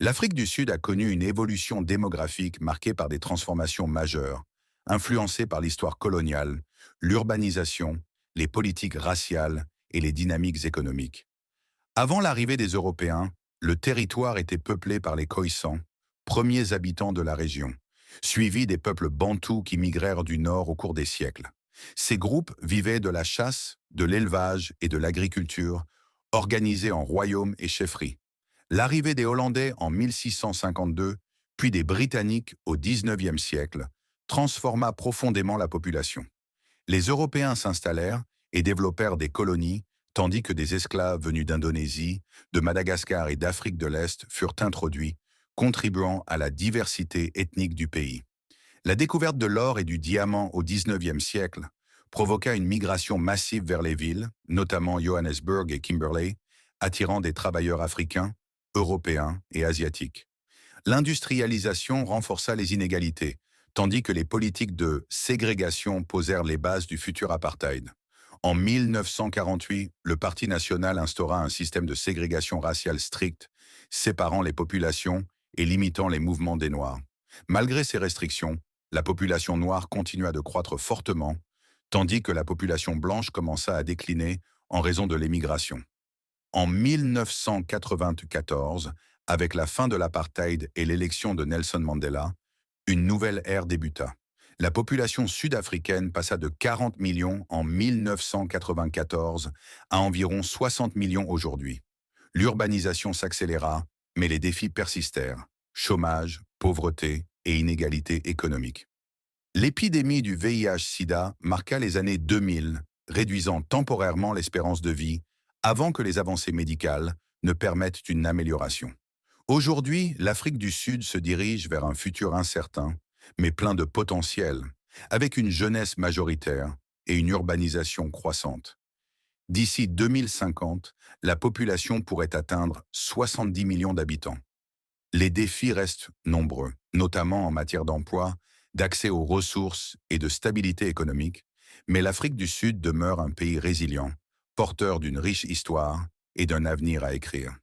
L'Afrique du Sud a connu une évolution démographique marquée par des transformations majeures, influencées par l'histoire coloniale, l'urbanisation, les politiques raciales et les dynamiques économiques. Avant l'arrivée des Européens, le territoire était peuplé par les Khoisan, premiers habitants de la région, suivis des peuples bantous qui migrèrent du nord au cours des siècles. Ces groupes vivaient de la chasse, de l'élevage et de l'agriculture, organisés en royaumes et chefferies. L'arrivée des Hollandais en 1652, puis des Britanniques au XIXe siècle, transforma profondément la population. Les Européens s'installèrent et développèrent des colonies, tandis que des esclaves venus d'Indonésie, de Madagascar et d'Afrique de l'Est furent introduits, contribuant à la diversité ethnique du pays. La découverte de l'or et du diamant au XIXe siècle provoqua une migration massive vers les villes, notamment Johannesburg et Kimberley, attirant des travailleurs africains, européens et asiatiques. L'industrialisation renforça les inégalités, tandis que les politiques de ségrégation posèrent les bases du futur apartheid. En 1948, le Parti national instaura un système de ségrégation raciale strict, séparant les populations et limitant les mouvements des Noirs. Malgré ces restrictions, la population noire continua de croître fortement, tandis que la population blanche commença à décliner en raison de l'émigration. En 1994, avec la fin de l'apartheid et l'élection de Nelson Mandela, une nouvelle ère débuta. La population sud-africaine passa de 40 millions en 1994 à environ 60 millions aujourd'hui. L'urbanisation s'accéléra, mais les défis persistèrent: chômage, pauvreté et inégalités économiques. L'épidémie du VIH-Sida marqua les années 2000, réduisant temporairement l'espérance de vie avant que les avancées médicales ne permettent une amélioration. Aujourd'hui, l'Afrique du Sud se dirige vers un futur incertain, mais plein de potentiel, avec une jeunesse majoritaire et une urbanisation croissante. D'ici 2050, la population pourrait atteindre 70 millions d'habitants. Les défis restent nombreux, notamment en matière d'emploi, d'accès aux ressources et de stabilité économique, mais l'Afrique du Sud demeure un pays résilient, porteur d'une riche histoire et d'un avenir à écrire.